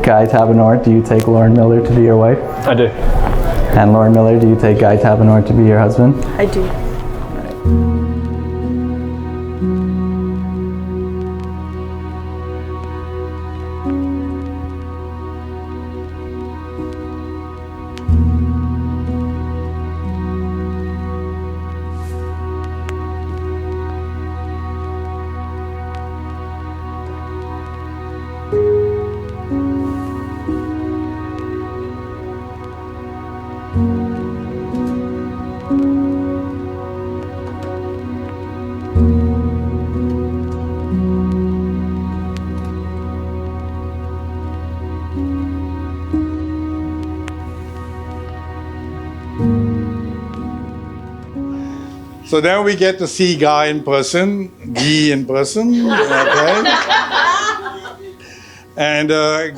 Guy Tabinor, do you take Lauren Miller to be your wife? I do. And Lauren Miller, do you take Guy Tabinor to be your husband? I do. So then we get to see Guy in person, okay? And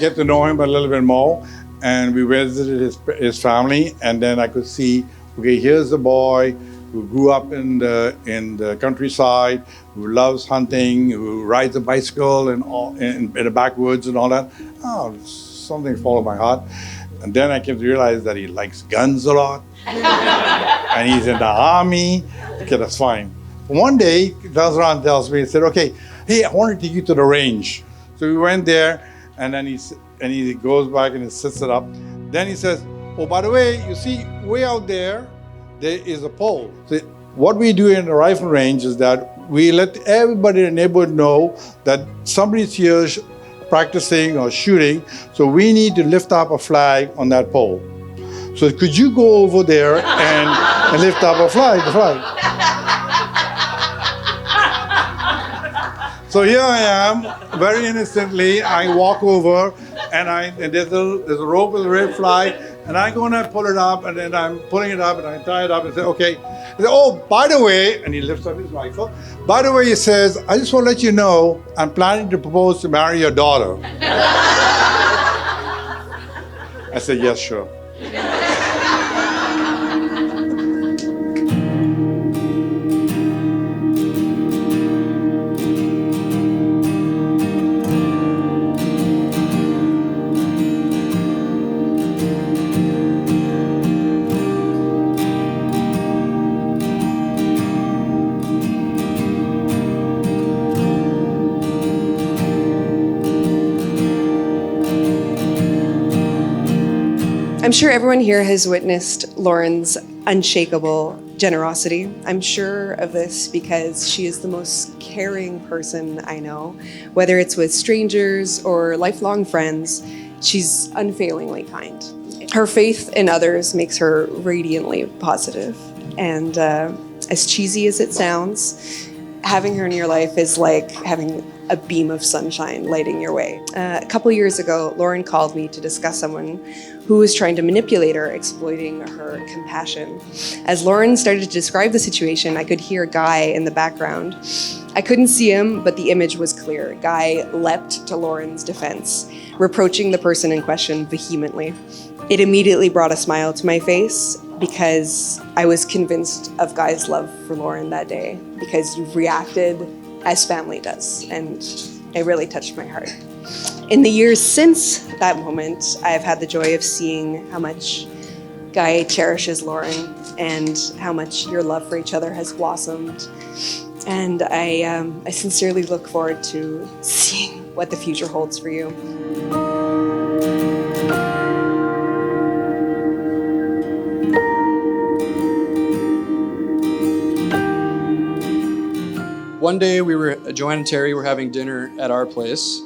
get to know him a little bit more. And we visited his family, and then I could see, okay, here's the boy who grew up in the countryside, who loves hunting, who rides a bicycle in the backwoods and all that. Oh, something followed my heart. And then I came to realize that he likes guns a lot, and he's in the army. Okay, that's fine. One day, he turns around and tells me, he said, okay, hey, I want to take you to the range. So we went there, and then he goes back and he sets it up. Then he says, oh, by the way, you see, way out there is a pole. So what we do in the rifle range is that we let everybody in the neighborhood know that somebody's here practicing or shooting, so we need to lift up a flag on that pole. So could you go over there and lift up a flag, the flag? So here I am, very innocently, I walk over, and there's a rope with a red flag, and I'm gonna pull it up, and then I'm pulling it up, and I tie it up, and say, okay. He said, oh, by the way, and he lifts up his rifle. By the way, he says, I just want to let you know, I'm planning to propose to marry your daughter. I said, yes, sure. I'm sure everyone here has witnessed Lauren's unshakable generosity. I'm sure of this because she is the most caring person I know. Whether it's with strangers or lifelong friends, she's unfailingly kind. Her faith in others makes her radiantly positive. And as cheesy as it sounds, having her in your life is like having a beam of sunshine lighting your way. A couple years ago, Lauren called me to discuss someone who was trying to manipulate her, exploiting her compassion. As Lauren started to describe the situation, I could hear Guy in the background. I couldn't see him, but the image was clear. Guy leapt to Lauren's defense, reproaching the person in question vehemently. It immediately brought a smile to my face because I was convinced of Guy's love for Lauren that day, because you reacted as family does, and it really touched my heart. In the years since that moment, I've had the joy of seeing how much Guy cherishes Lauren and how much your love for each other has blossomed. And I sincerely look forward to seeing what the future holds for you. One day Joanne and Terry were having dinner at our place,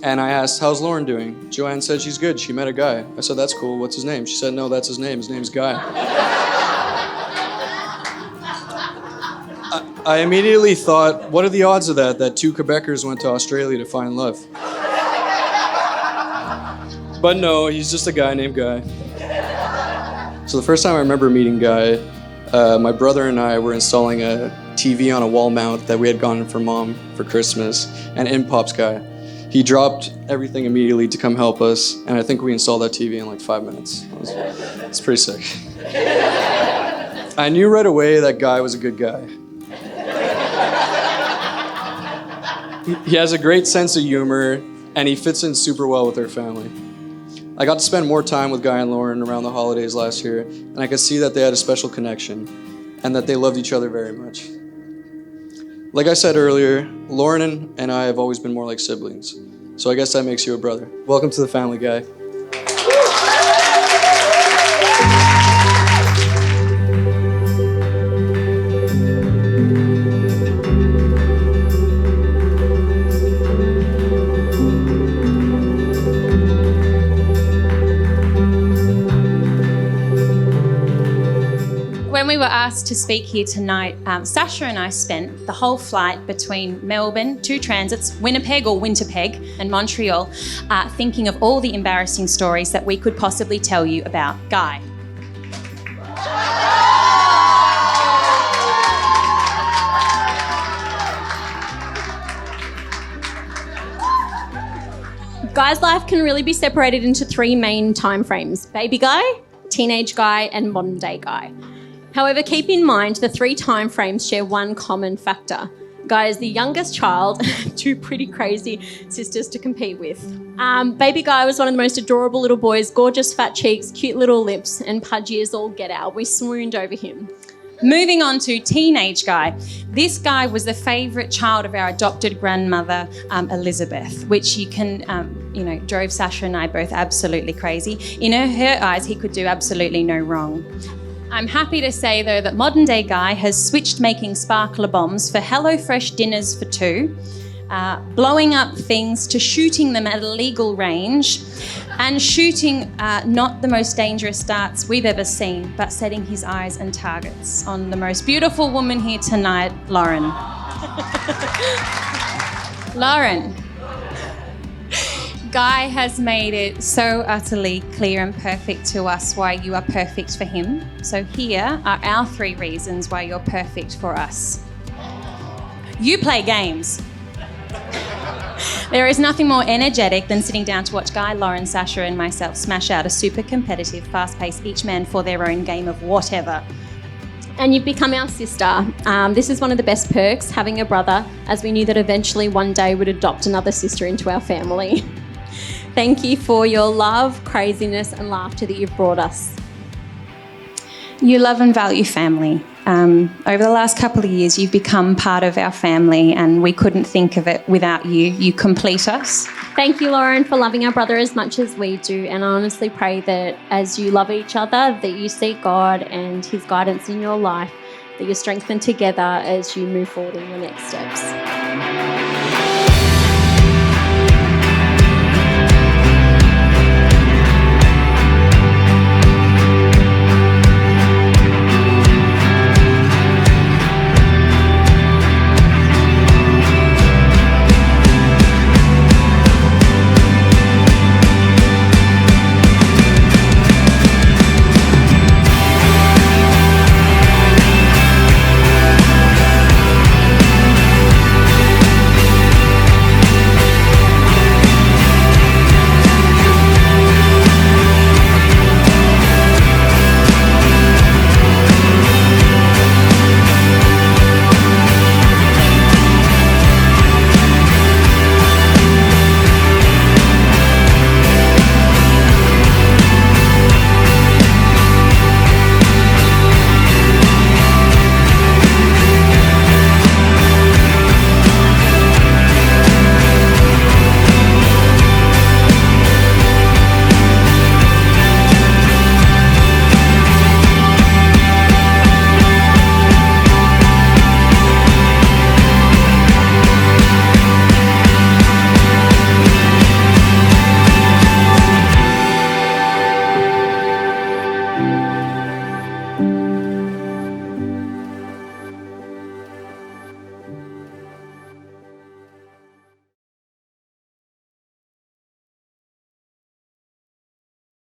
and I asked, how's Lauren doing? Joanne said she's good, she met a guy. I said, that's cool, what's his name? She said, no, that's his name's Guy. I immediately thought, what are the odds of that two Quebecers went to Australia to find love? But no, he's just a guy named Guy. So the first time I remember meeting Guy, my brother and I were installing a TV on a wall mount that we had gotten from Mom for Christmas, and in pops Guy. He dropped everything immediately to come help us, and I think we installed that TV in like 5 minutes. It's pretty sick. I knew right away that Guy was a good guy. He has a great sense of humor, and he fits in super well with our family. I got to spend more time with Guy and Lauren around the holidays last year, and I could see that they had a special connection and that they loved each other very much. Like I said earlier, Lauren and I have always been more like siblings, so I guess that makes you a brother. Welcome to the family, Guy. When we were asked to speak here tonight, Sasha and I spent the whole flight between Melbourne, 2 transits, Winnipeg or Winterpeg, and Montreal, thinking of all the embarrassing stories that we could possibly tell you about Guy. Guy's life can really be separated into 3 main time frames: baby Guy, teenage Guy, and modern day Guy. However, keep in mind the 3 time frames share one common factor. Guy is the youngest child, 2 pretty crazy sisters to compete with. Baby Guy was one of the most adorable little boys, gorgeous fat cheeks, cute little lips, and pudgy as all get out. We swooned over him. Moving on to teenage Guy. This Guy was the favourite child of our adopted grandmother, Elizabeth, which drove Sasha and I both absolutely crazy. In her eyes, he could do absolutely no wrong. I'm happy to say, though, that modern day Guy has switched making sparkler bombs for HelloFresh dinners for 2, blowing up things to shooting them at a legal range, and shooting not the most dangerous darts we've ever seen, but setting his eyes and targets on the most beautiful woman here tonight, Lauren. Lauren. Guy has made it so utterly clear and perfect to us why you are perfect for him. So here are our 3 reasons why you're perfect for us. You play games. There is nothing more energetic than sitting down to watch Guy, Lauren, Sasha and myself smash out a super competitive, fast-paced, each man for their own game of whatever. And you've become our sister. This is one of the best perks, having a brother, as we knew that eventually one day we'd adopt another sister into our family. Thank you for your love, craziness and laughter that you've brought us. You love and value family. Over the last couple of years, you've become part of our family and we couldn't think of it without you. You complete us. Thank you, Lauren, for loving our brother as much as we do. And I honestly pray that as you love each other, that you seek God and his guidance in your life, that you're strengthened together as you move forward in your next steps.